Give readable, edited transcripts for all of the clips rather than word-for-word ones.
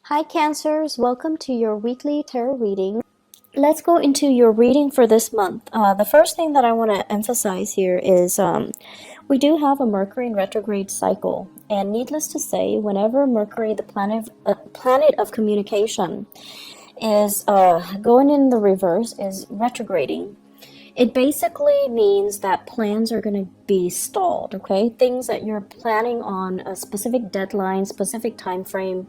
Hi Cancers, welcome to your weekly tarot reading. Let's go into your reading for this month. The first thing that I want to emphasize here is we do have a Mercury in retrograde cycle, and needless to say, whenever Mercury, the planet of communication, is going in the reverse, is retrograding, it basically means that plans are going to be stalled, okay? Things that you're planning on a specific deadline, specific time frame,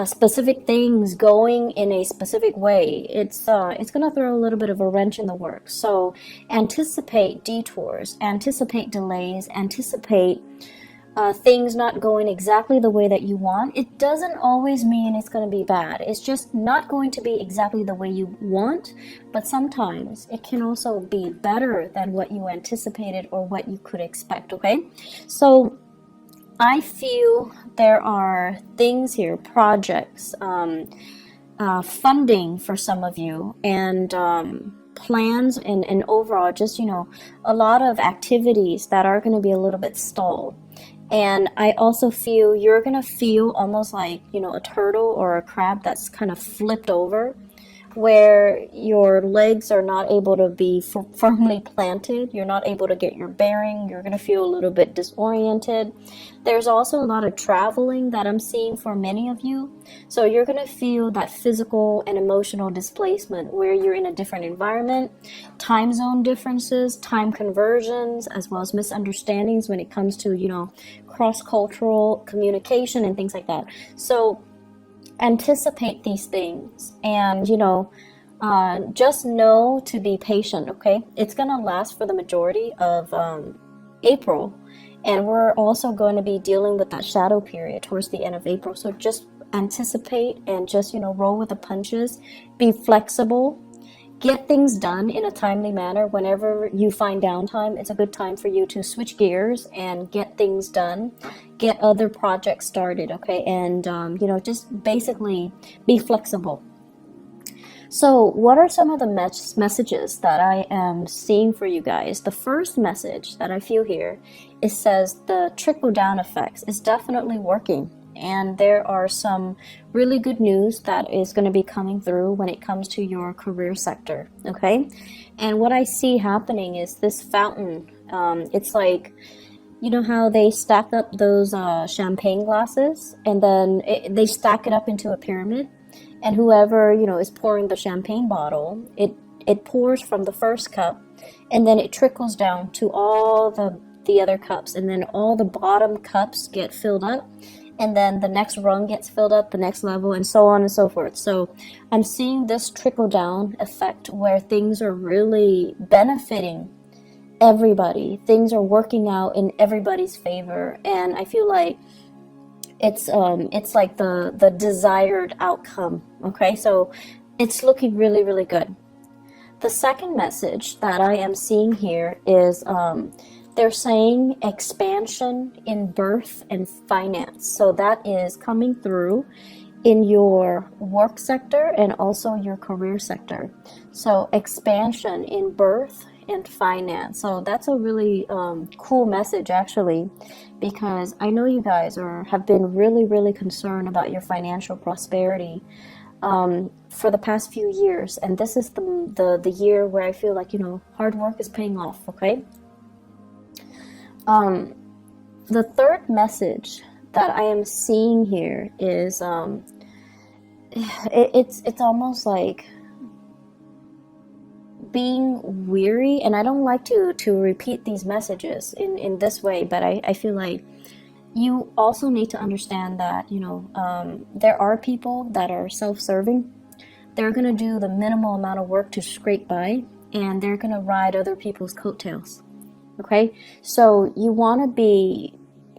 specific things going in a specific way. It's going to throw a little bit of a wrench in the works. So anticipate detours, anticipate delays, anticipate things not going exactly the way that you want. It doesn't always mean it's going to be bad. It's just not going to be exactly the way you want, but sometimes it can also be better than what you anticipated or what you could expect, okay? So I feel there are things here, projects, funding for some of you, and plans and overall just, a lot of activities that are going to be a little bit stalled. And I also feel you're going to feel almost like, a turtle or a crab that's kind of flipped over, where your legs are not able to be firmly planted. You're not able to get your bearing. You're going to feel a little bit disoriented. There's also a lot of traveling that I'm seeing for many of you. So you're going to feel that physical and emotional displacement where you're in a different environment, time zone differences, time conversions, as well as misunderstandings when it comes to, cross-cultural communication and things like that. So anticipate these things, and just know to be patient, okay? It's gonna last for the majority of April, and we're also going to be dealing with that shadow period towards the end of April. So just anticipate and just roll with the punches, be flexible, get things done in a timely manner. Whenever you find downtime, it's a good time for you to switch gears and get things done, get other projects started, okay? And, just basically be flexible. So what are some of the messages that I am seeing for you guys? The first message that I feel here, it says the trickle-down effects is definitely working. And there are some really good news that is going to be coming through when it comes to your career sector, okay? And what I see happening is this fountain. It's like, how they stack up those champagne glasses, and then they stack it up into a pyramid. And whoever, is pouring the champagne bottle, it pours from the first cup, and then it trickles down to all the other cups. And then all the bottom cups get filled up. And then the next rung gets filled up, the next level, and so on and so forth. So I'm seeing this trickle-down effect where things are really benefiting everybody. Things are working out in everybody's favor, and I feel like it's like the desired outcome. Okay, so it's looking really, really good. The second message that I am seeing here is they're saying expansion in birth and finance. So that is coming through in your work sector and also your career sector. So expansion in birth and finance. So that's a really cool message, actually, because I know you guys have been really, really concerned about your financial prosperity for the past few years. And this is the year where I feel like, hard work is paying off, okay? The third message that I am seeing here is it's almost like being weary, and I don't like to repeat these messages in this way, but I feel like you also need to understand that there are people that are self-serving. They're going to do the minimal amount of work to scrape by, and they're going to ride other people's coattails. Okay, so you want to be,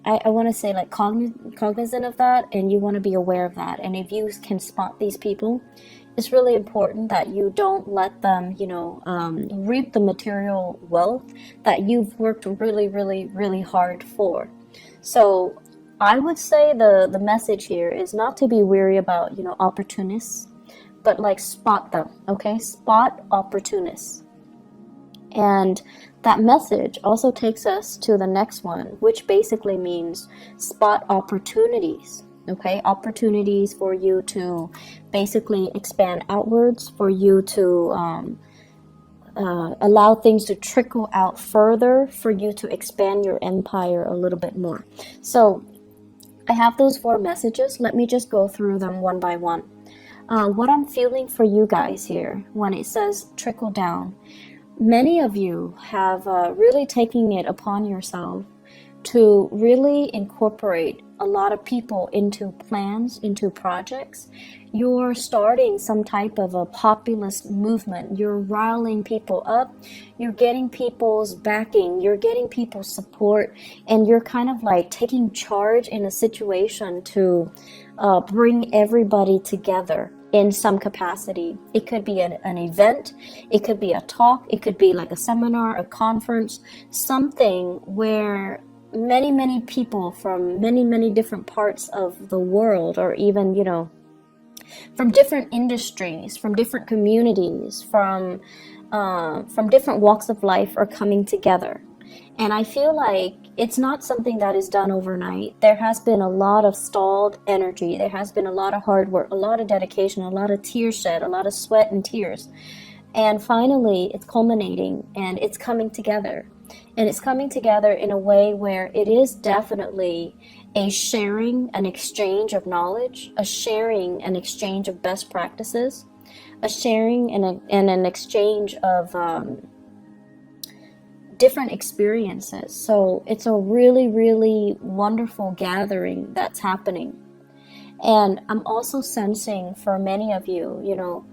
I want to say, like, cognizant of that, and you want to be aware of that. And if you can spot these people, it's really important that you don't let them, reap the material wealth that you've worked really, really, really hard for. So I would say the message here is not to be weary about, opportunists, but like spot them, okay? Spot opportunists. And that message also takes us to the next one, which basically means spot opportunities, Okay, opportunities for you to basically expand outwards, for you to allow things to trickle out further, for you to expand your empire a little bit more. So I have those 4 messages. Let me just go through them one by one. What I'm feeling for you guys here when it says trickle down, many of you have really taken it upon yourself to really incorporate a lot of people into plans, into projects. You're starting some type of a populist movement. You're riling people up. You're getting people's backing. You're getting people's support. And you're kind of like taking charge in a situation to bring everybody together in some capacity. It could be an event. It could be a talk. It could be like a seminar, a conference, something where many people from many different parts of the world, or even, you know, from different industries, from different communities, from different walks of life are coming together. And I feel like it's not something that is done overnight. There has been a lot of stalled energy. There has been a lot of hard work, a lot of dedication, a lot of tears shed, a lot of sweat and tears. And finally, it's culminating and it's coming together. And it's coming together in a way where it is definitely a sharing, an exchange of knowledge, a sharing, an exchange of best practices, a sharing and an exchange of different experiences. So it's a really wonderful gathering that's happening. And I'm also sensing for many of you, you know,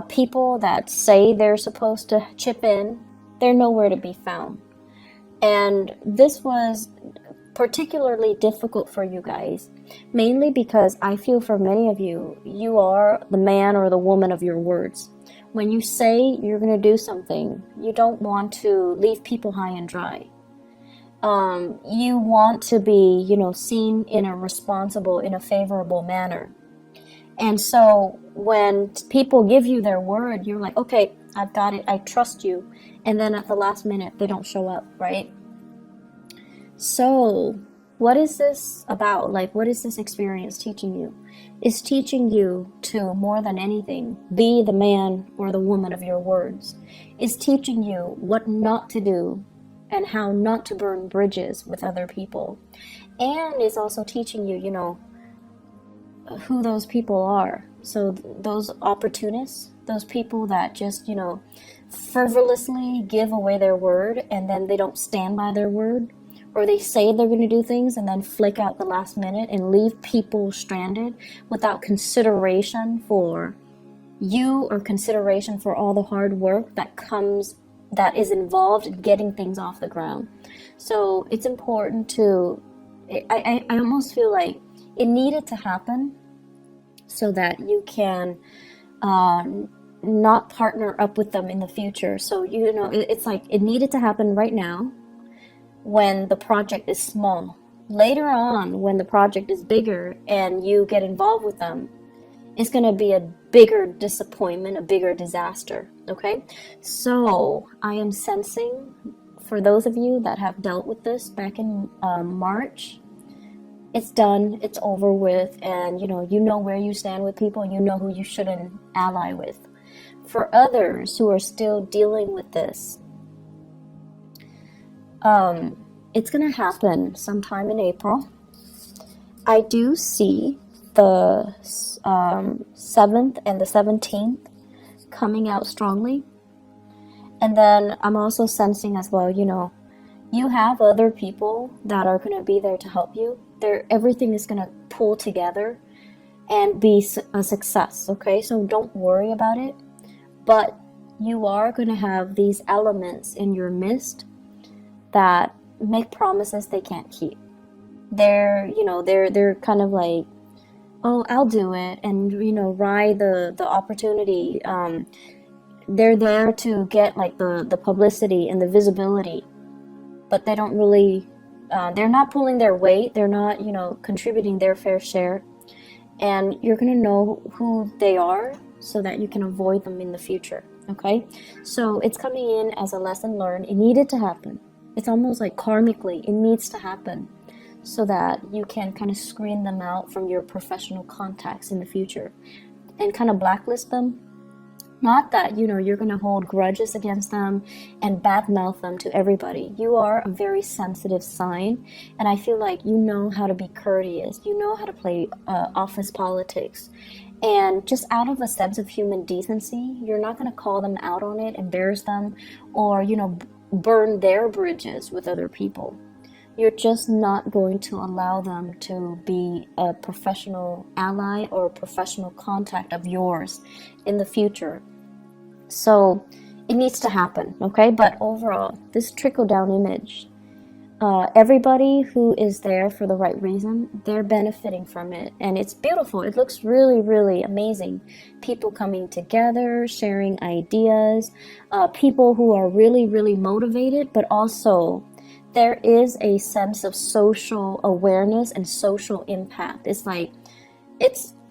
people that say they're supposed to chip in, they're nowhere to be found. And this was particularly difficult for you guys, mainly because I feel for many of you, you are the man or the woman of your words. When you say you're going to do something, you don't want to leave people high and dry. You want to be, you know, seen in a responsible, in a favorable manner. And so when people give you their word, you're like, okay, I've got it, I trust you. And then at the last minute, they don't show up, right? So what is this about? Like, what is this experience teaching you? It's teaching you to, more than anything, be the man or the woman of your words. It's teaching you what not to do and how not to burn bridges with other people. And it's also teaching you, you know, who those people are. So those opportunists, those people that just, you know, frivolously give away their word and then they don't stand by their word, or they say they're going to do things and then flick out the last minute and leave people stranded without consideration for you or consideration for all the hard work that is involved in getting things off the ground. So it's important to, I almost feel like it needed to happen so that you can not partner up with them in the future. So, you know, it's like it needed to happen right now when the project is small. Later on, when the project is bigger and you get involved with them, it's going to be a bigger disappointment, a bigger disaster. Okay? So I am sensing, for those of you that have dealt with this back in March, it's done, it's over with, and you know where you stand with people, you know who you shouldn't ally with. For others who are still dealing with this, it's gonna happen sometime in April. I do see the 7th and the 17th coming out strongly. And then I'm also sensing as well, you know, you have other people that are going to be there to help you. Everything is going to pull together and be a success, okay? So don't worry about it. But you are going to have these elements in your midst that make promises they can't keep. They're kind of like, oh, I'll do it, and, you know, ride the opportunity. They're there to get like the publicity and the visibility, but they don't really, they're not pulling their weight. They're not, you know, contributing their fair share. And you're going to know who they are so that you can avoid them in the future. Okay. So it's coming in as a lesson learned. It needed to happen. It's almost like karmically, it needs to happen so that you can kind of screen them out from your professional contacts in the future and kind of blacklist them. Not that, you're going to hold grudges against them and badmouth them to everybody. You are a very sensitive sign, and I feel like you know how to be courteous. You know how to play office politics. And just out of a sense of human decency, you're not going to call them out on it, embarrass them, or, burn their bridges with other people. You're just not going to allow them to be a professional ally or a professional contact of yours in the future. So it needs to happen, okay? But overall, this trickle-down image, everybody who is there for the right reason, they're benefiting from it. And it's beautiful. It looks really, really amazing. People coming together, sharing ideas, people who are really, really motivated, but also there is a sense of social awareness and social impact.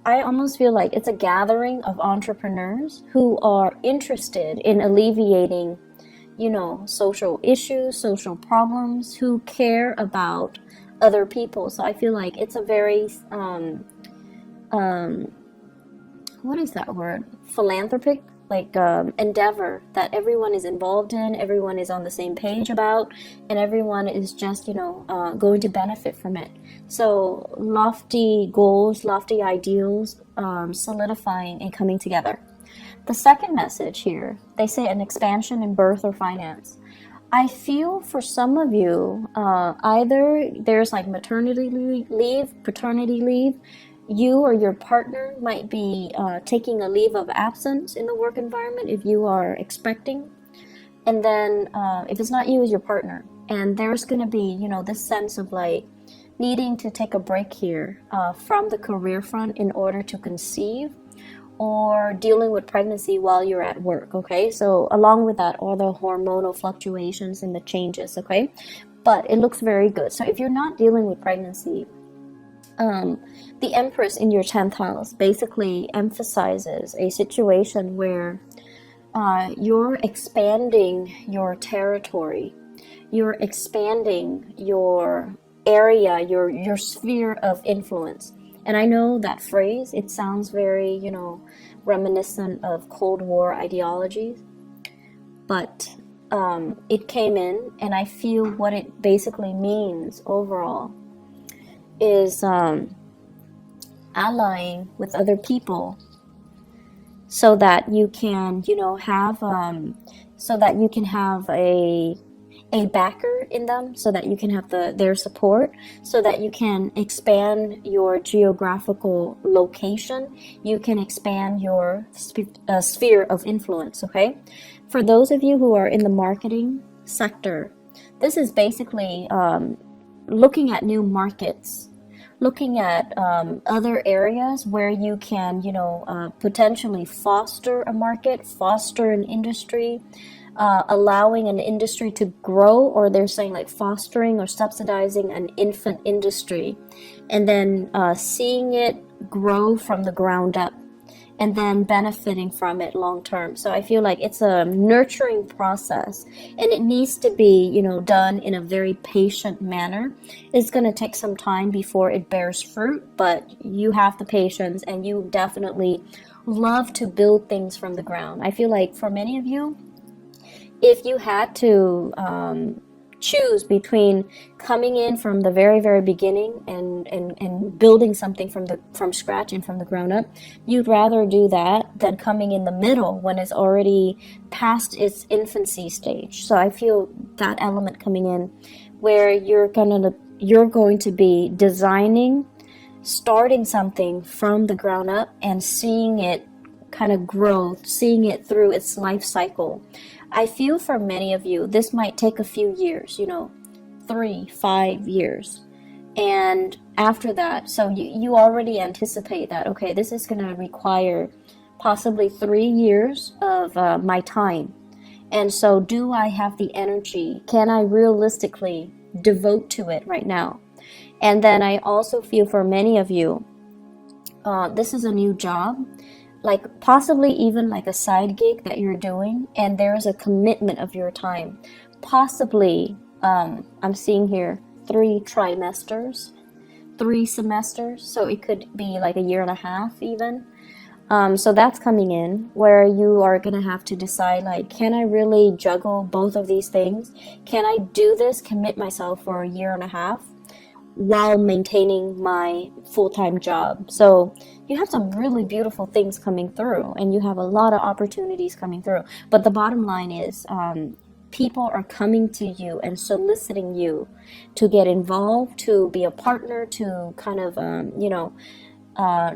I almost feel like it's a gathering of entrepreneurs who are interested in alleviating, social issues, social problems, who care about other people. So I feel like it's a very, what is that word? Philanthropic? Endeavor that everyone is involved in, everyone is on the same page about, and everyone is just, going to benefit from it. So lofty goals, lofty ideals, solidifying and coming together. The second message here, they say an expansion in birth or finance. I feel for some of you, either there's like maternity leave, paternity leave, you or your partner might be taking a leave of absence in the work environment if you are expecting. And then if it's not you, it's your partner. And there's going to be, this sense of like needing to take a break here from the career front in order to conceive, or dealing with pregnancy while you're at work, okay? So along with that, all the hormonal fluctuations and the changes, okay? But it looks very good. So if you're not dealing with pregnancy, the Empress in your 10th house basically emphasizes a situation where you're expanding your territory, you're expanding your area, your sphere of influence. And I know that phrase, it sounds very, reminiscent of Cold War ideologies, but it came in, and I feel what it basically means overall is allying with other people so that you can, have a backer in them, so that you can have their support, so that you can expand your geographical location, you can expand your sphere of influence, okay? For those of you who are in the marketing sector, this is basically looking at new markets, looking at other areas where you can, potentially foster a market, foster an industry, allowing an industry to grow, or they're saying like fostering or subsidizing an infant industry, and then seeing it grow from the ground up, and then benefiting from it long term. So I feel like it's a nurturing process, and it needs to be, done in a very patient manner. It's going to take some time before it bears fruit, but you have the patience, and you definitely love to build things from the ground. I feel like for many of you, if you had to choose between coming in from the very, very beginning and building something from scratch and from the ground up, you'd rather do that than coming in the middle when it's already past its infancy stage. So I feel that element coming in where you're going to be designing, starting something from the ground up and seeing it kind of grow, seeing it through its life cycle. I feel for many of you, this might take a few years, 3-5 years. And after that, so you already anticipate that, okay, this is going to require possibly 3 years of my time. And so do I have the energy? Can I realistically devote to it right now? And then I also feel for many of you, this is a new job, like possibly even like a side gig that you're doing, and there's a commitment of your time. Possibly, I'm seeing here 3 trimesters, 3 semesters, so it could be like a year and a half even. So that's coming in where you are gonna have to decide, like, can I really juggle both of these things? Can I do this, commit myself for a year and a half while maintaining my full-time job? So you have some really beautiful things coming through, and you have a lot of opportunities coming through. But the bottom line is, people are coming to you and soliciting you to get involved, to be a partner, to kind of,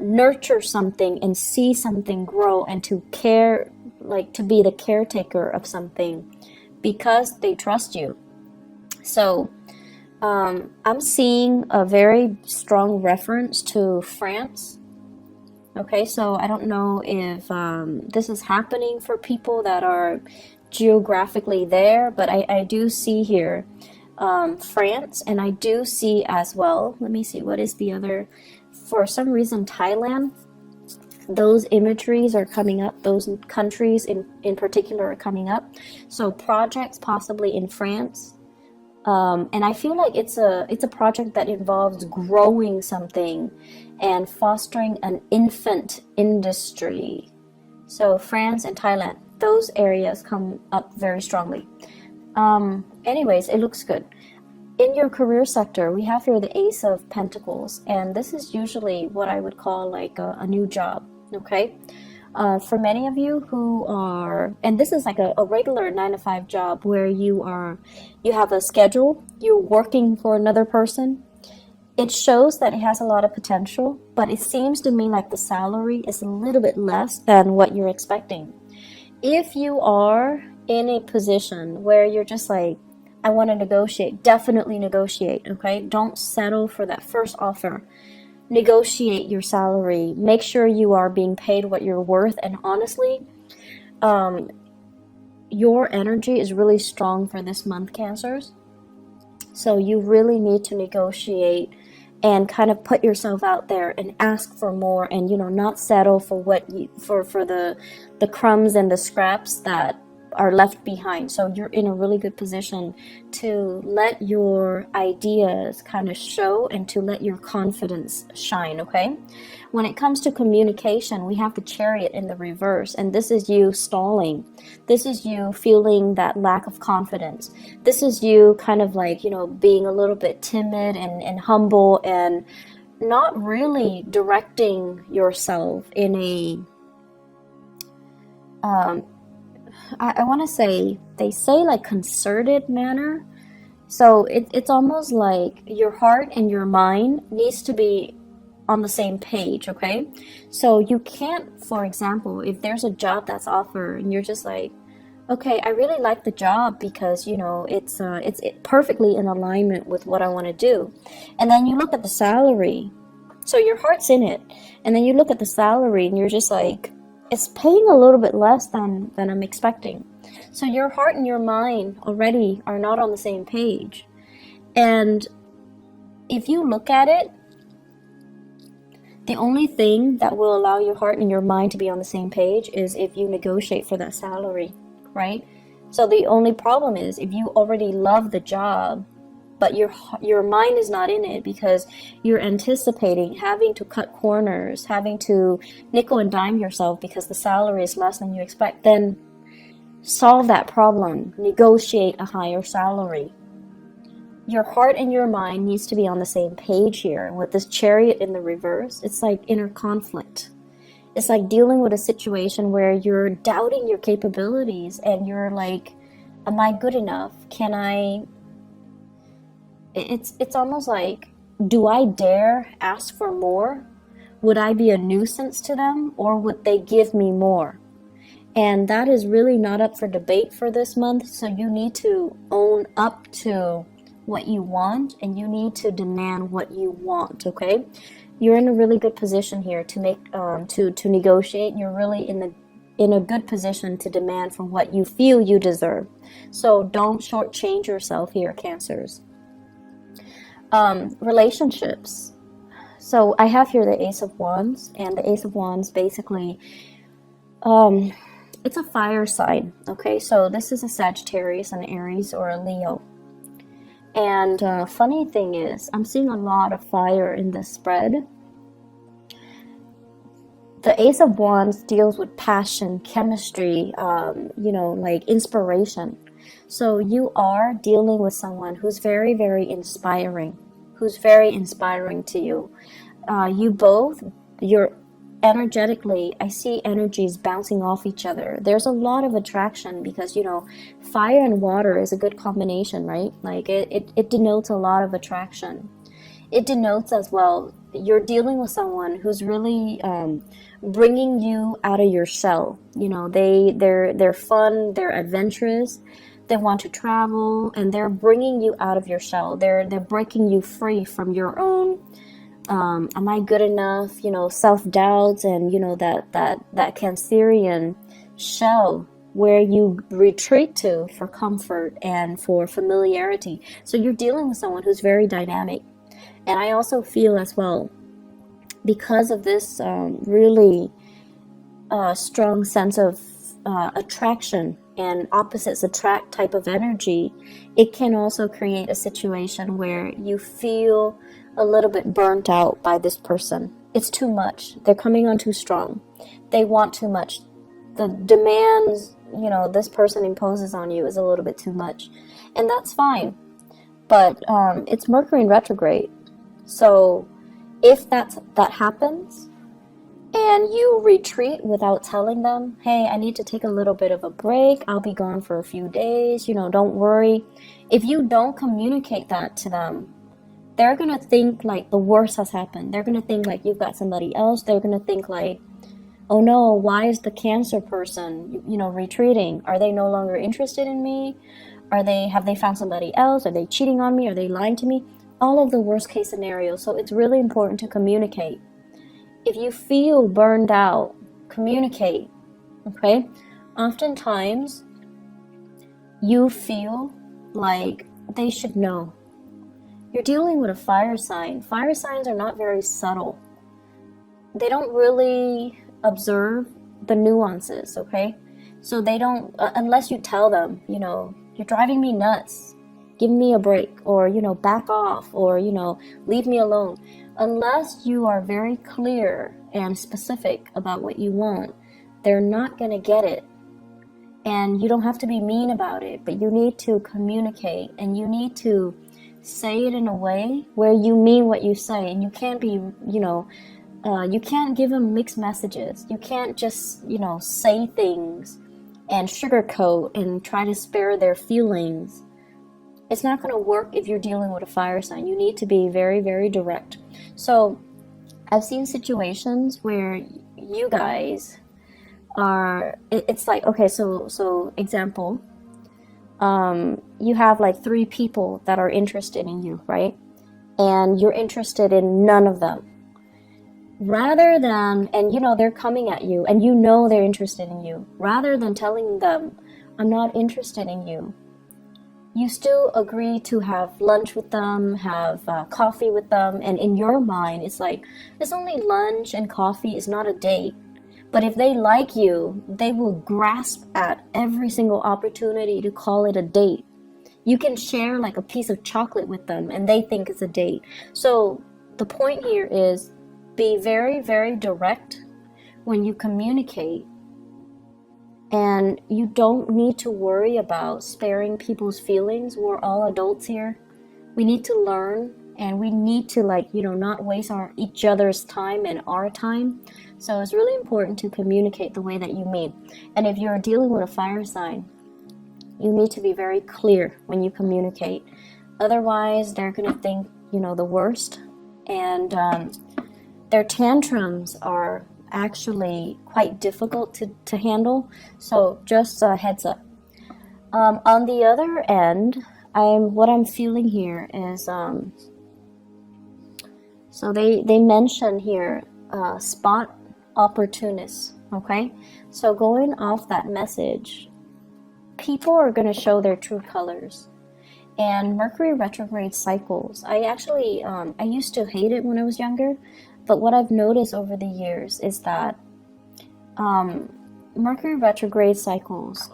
nurture something and see something grow, and to care, like to be the caretaker of something because they trust you. So I'm seeing a very strong reference to France. Okay, so I don't know if this is happening for people that are geographically there, but I do see here France, and I do see as well, let me see, what is the other, for some reason Thailand, those imageries are coming up, those countries in particular are coming up. So projects possibly in France. And I feel like it's a project that involves growing something and fostering an infant industry. So France and Thailand, those areas come up very strongly. Anyways, it looks good. In your career sector, we have here the Ace of Pentacles, and this is usually what I would call like a new job, okay? For many of you who are, and this is like a regular 9-to-5 job where you have a schedule, you're working for another person. It shows that it has a lot of potential, but it seems to me like the salary is a little bit less than what you're expecting. If you are in a position where you're just like, I want to negotiate, definitely negotiate, okay? Don't settle for that first offer. Negotiate your salary. Make sure you are being paid what you're worth. And honestly, your energy is really strong for this month, Cancers. So you really need to negotiate and kind of put yourself out there and ask for more, and not settle for what for the crumbs and the scraps that are left behind. So you're in a really good position to let your ideas kind of show and to let your confidence shine, okay? When it comes to communication, we have the Chariot in the reverse, and this is you stalling. This is you feeling that lack of confidence. This is you kind of like, being a little bit timid and humble and not really directing yourself in a I want to say, they say like concerted manner. So it's almost like your heart and your mind needs to be on the same page, okay? So you can't, for example, if there's a job that's offered and you're just like, okay, I really like the job because, it's perfectly in alignment with what I want to do. And then you look at the salary. So your heart's in it. And then you look at the salary and you're just like, it's paying a little bit less than I'm expecting. So your heart and your mind already are not on the same page. And if you look at it, the only thing that will allow your heart and your mind to be on the same page is if you negotiate for that salary, right? So the only problem is if you already love the job, but your mind is not in it because you're anticipating having to cut corners, having to nickel and dime yourself because the salary is less than you expect, then solve that problem. Negotiate a higher salary. Your heart and your mind needs to be on the same page here. And with this Chariot in the reverse, it's like inner conflict. It's like dealing with a situation where you're doubting your capabilities and you're like, am I good enough? Can I... It's almost like, do I dare ask for more? Would I be a nuisance to them, or would they give me more? And that is really not up for debate for this month. So you need to own up to what you want, and you need to demand what you want, okay? You're in a really good position here to make to negotiate. You're really in a good position to demand from what you feel you deserve. So don't shortchange yourself here, Cancers. Relationships. So I have here the Ace of Wands, and the Ace of Wands basically, it's a fire sign, okay? So this is a Sagittarius, an Aries, or a Leo. And funny thing is, I'm seeing a lot of fire in this spread. The Ace of Wands deals with passion, chemistry, like inspiration. So you are dealing with someone who's very, very inspiring, to you. You're energetically, I see energies bouncing off each other. There's a lot of attraction because, fire and water is a good combination, right? Like it denotes a lot of attraction. It denotes as well, you're dealing with someone who's really bringing you out of your shell. They're fun, they're adventurous, they want to travel, and they're bringing you out of your shell. They're breaking you free from your own am I good enough, self-doubts, and that Cancerian shell where you retreat to for comfort and for familiarity. So you're dealing with someone who's very dynamic. And I also feel as well, because of this really strong sense of attraction and opposites attract type of energy, it can also create a situation where you feel a little bit burnt out by this person. It's too much. They're coming on too strong. They want too much. The demands, this person imposes on you is a little bit too much. And that's fine. But it's Mercury in retrograde. So if that happens, and you retreat without telling them, hey, I need to take a little bit of a break, I'll be gone for a few days, don't worry. If you don't communicate that to them, they're going to think like the worst has happened. They're going to think like you've got somebody else. They're going to think like, oh no, why is the Cancer person, retreating? Are they no longer interested in me? Have they found somebody else? Are they cheating on me? Are they lying to me? All of the worst case scenarios. So it's really important to communicate. If you feel burned out, communicate, okay? Oftentimes, you feel like they should know. You're dealing with a fire sign. Fire signs are not very subtle. They don't really observe the nuances, okay? So they don't, unless you tell them, you're driving me nuts, give me a break, or, back off, or, leave me alone. Unless you are very clear and specific about what you want, they're not going to get it. And you don't have to be mean about it, but you need to communicate, and you need to say it in a way where you mean what you say. And you can't be, you can't give them mixed messages. You can't just, say things and sugarcoat and try to spare their feelings. It's not going to work if you're dealing with a fire sign. You need to be very, very direct. So I've seen situations where you guys are, it's like, okay, so example, you have like 3 people that are interested in you, right? And you're interested in none of them. Rather than, and they're coming at you and they're interested in you, rather than telling them, I'm not interested in you, you still agree to have lunch with them, have coffee with them, and in your mind, it's like, it's only lunch and coffee, it's not a date. But if they like you, they will grasp at every single opportunity to call it a date. You can share like a piece of chocolate with them and they think it's a date. So the point here is be very, very direct when you communicate. And you don't need to worry about sparing people's feelings. We're all adults here. We need to learn, and we need to not waste each other's time and our time. So it's really important to communicate the way that you mean. And if you're dealing with a fire sign, you need to be very clear when you communicate. Otherwise, they're going to think, the worst. And their tantrums are actually quite difficult to handle. So just a heads up. On the other end, what I'm feeling here is, so they mention here, spot opportunists, okay? So going off that message, people are going to show their true colors. And Mercury retrograde cycles, I actually, I used to hate it when I was younger, but what I've noticed over the years is that Mercury retrograde cycles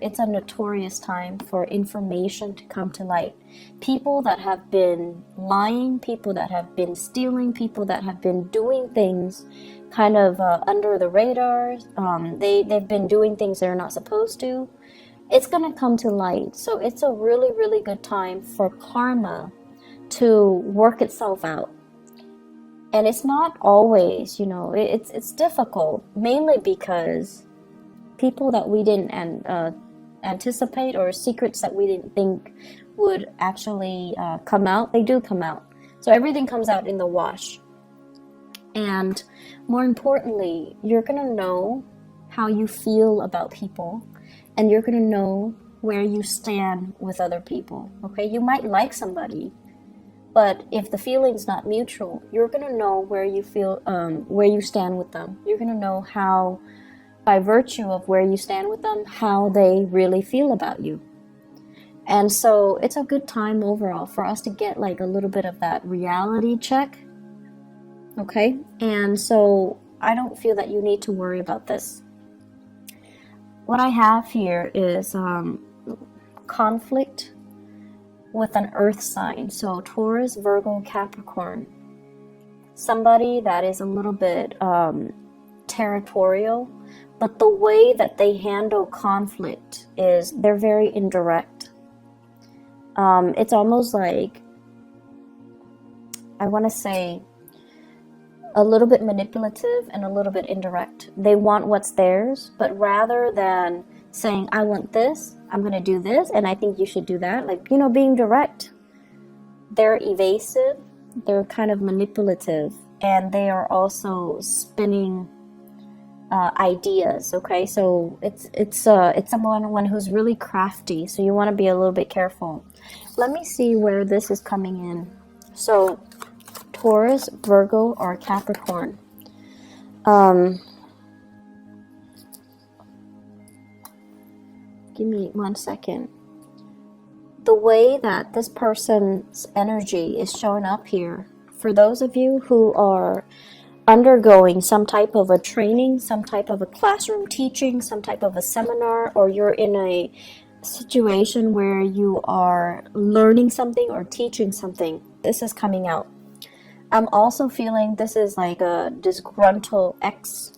it's a notorious time for information to come to light. People that have been lying, people that have been stealing, people that have been doing things kind of under the radar, they've been doing things they're not supposed to. It's going to come to light. So it's a really, really good time for karma to work itself out. And it's not always, it's difficult, mainly because people that we didn't anticipate, or secrets that we didn't think would actually come out, they do come out. So everything comes out in the wash. And more importantly, you're going to know how you feel about people, and you're going to know where you stand with other people. Okay, you might like somebody, but if the feeling's not mutual, you're going to know where you feel, where you stand with them. You're going to know how, by virtue of where you stand with them, how they really feel about you. And so it's a good time overall for us to get like a little bit of that reality check. Okay, and so I don't feel that you need to worry about this. What I have here is conflict with an earth sign. So Taurus, Virgo, Capricorn. Somebody that is a little bit territorial, but the way that they handle conflict is they're very indirect. It's almost like, I want to say, a little bit manipulative and a little bit indirect. They want what's theirs, but rather than saying, I want this, I'm going to do this, and I think you should do that, like, being direct, they're evasive, they're kind of manipulative, and they are also spinning ideas. Okay, so it's someone who's really crafty, so you want to be a little bit careful. Let me see where this is coming in. So Taurus, Virgo, or Capricorn. Give me 1 second. The way that this person's energy is showing up here, for those of you who are undergoing some type of a training, some type of a classroom teaching, some type of a seminar, or you're in a situation where you are learning something or teaching something, this is coming out. I'm also feeling this is like a disgruntled ex,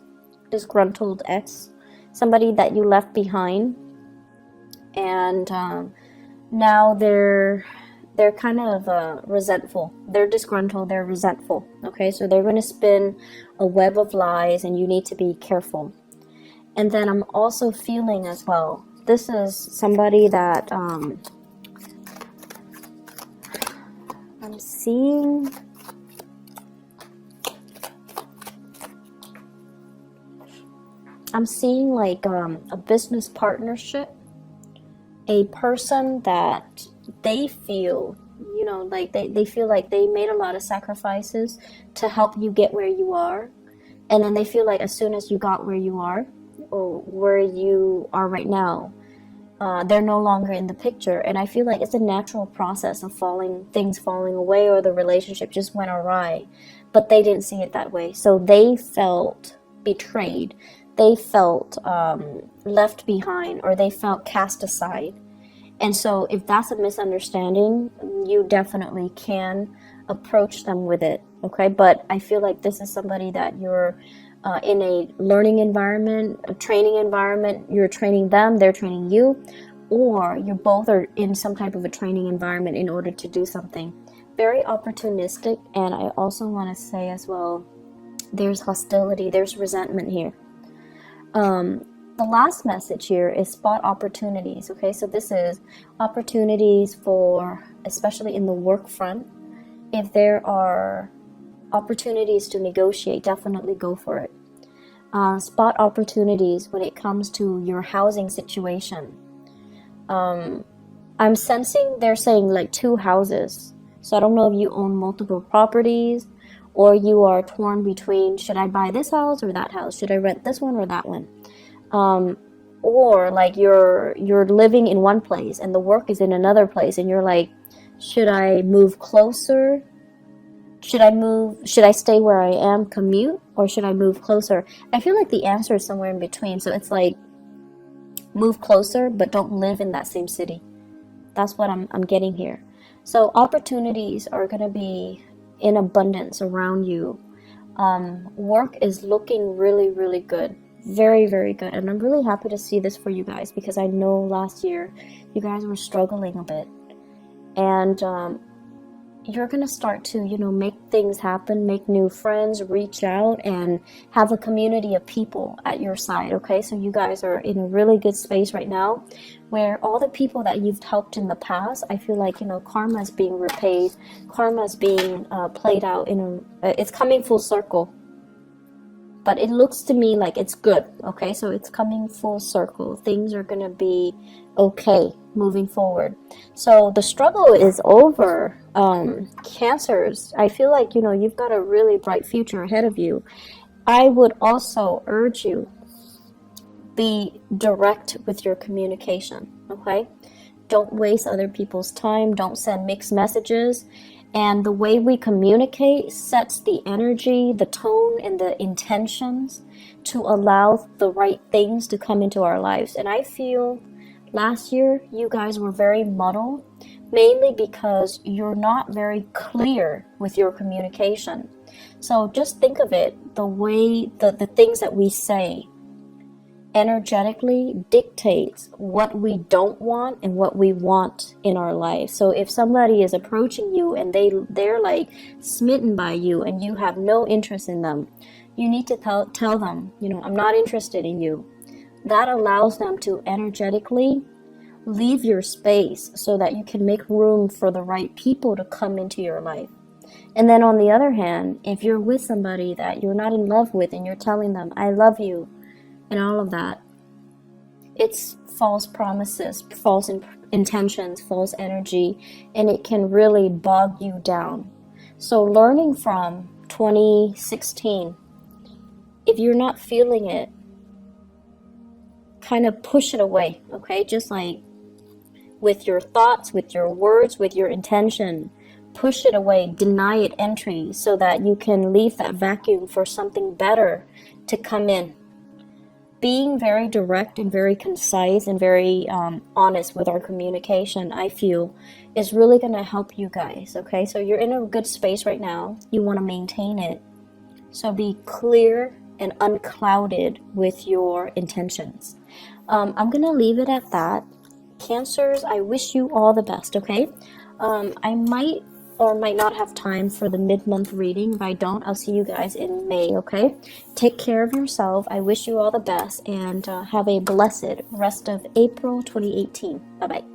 somebody that you left behind, and now they're kind of resentful. They're disgruntled, they're resentful. Okay, so they're going to spin a web of lies, and you need to be careful. And then I'm also feeling as well, this is somebody that I'm seeing. I'm seeing like a business partnership, a person that they feel, like they feel like they made a lot of sacrifices to help you get where you are. And then they feel like as soon as you got where you are, or where you are right now, they're no longer in the picture. And I feel like it's a natural process of things falling away, or the relationship just went awry. But they didn't see it that way. So they felt betrayed. They felt left behind, or they felt cast aside. And so if that's a misunderstanding, you definitely can approach them with it, okay? But I feel like this is somebody that you're in a learning environment, a training environment. You're training them, they're training you, or you both are in some type of a training environment in order to do something. Very opportunistic. And I also want to say as well, there's hostility, there's resentment here. The last message here is spot opportunities. Okay, so this is opportunities for, especially in the work front. If there are opportunities to negotiate, definitely go for it. Spot opportunities when it comes to your housing situation. I'm sensing they're saying like 2 houses. So I don't know if you own multiple properties, or you are torn between, should I buy this house or that house? Should I rent this one or that one? Or like you're living in one place and the work is in another place, and you're like, should I move closer should I stay where I am, commute, or should I move closer? I feel like the answer is somewhere in between. So it's like, move closer, but don't live in that same city. That's what I'm getting here. So opportunities are going to be in abundance around you. Work is looking really, really good. Very, very good. And I'm really happy to see this for you guys, because I know last year you guys were struggling a bit. And you're going to start to, make things happen, make new friends, reach out, and have a community of people at your side, okay? So you guys are in a really good space right now, where all the people that you've helped in the past, I feel like, karma is being repaid, karma is being played out it's coming full circle. But it looks to me like it's good, okay? So it's coming full circle. Things are going to be okay moving forward. So the struggle is over. Cancers, I feel like, you've got a really bright future ahead of you. I would also urge you, be direct with your communication, okay? Don't waste other people's time. Don't send mixed messages. And the way we communicate sets the energy, the tone, and the intentions to allow the right things to come into our lives. And I feel last year you guys were very muddled, mainly because you're not very clear with your communication. So just think of it, the way the things that we say energetically dictates what we don't want and what we want in our life. So if somebody is approaching you and they're like smitten by you and you have no interest in them, you need to tell them, I'm not interested in you. That allows them to energetically leave your space so that you can make room for the right people to come into your life. And then on the other hand, if you're with somebody that you're not in love with and you're telling them, I love you, and all of that, it's false promises, false intentions, false energy, and it can really bog you down. So learning from 2016, if you're not feeling it, kind of push it away, okay? Just like with your thoughts, with your words, with your intention, push it away, deny it entry, so that you can leave that vacuum for something better to come in. Being very direct and very concise and very honest with our communication, I feel, is really going to help you guys, okay? So you're in a good space right now. You want to maintain it. So be clear and unclouded with your intentions. I'm going to leave it at that. Cancers, I wish you all the best, okay? I might or might not have time for the mid-month reading. If I don't, I'll see you guys in May, okay? Take care of yourself. I wish you all the best, and have a blessed rest of April 2018. Bye-bye.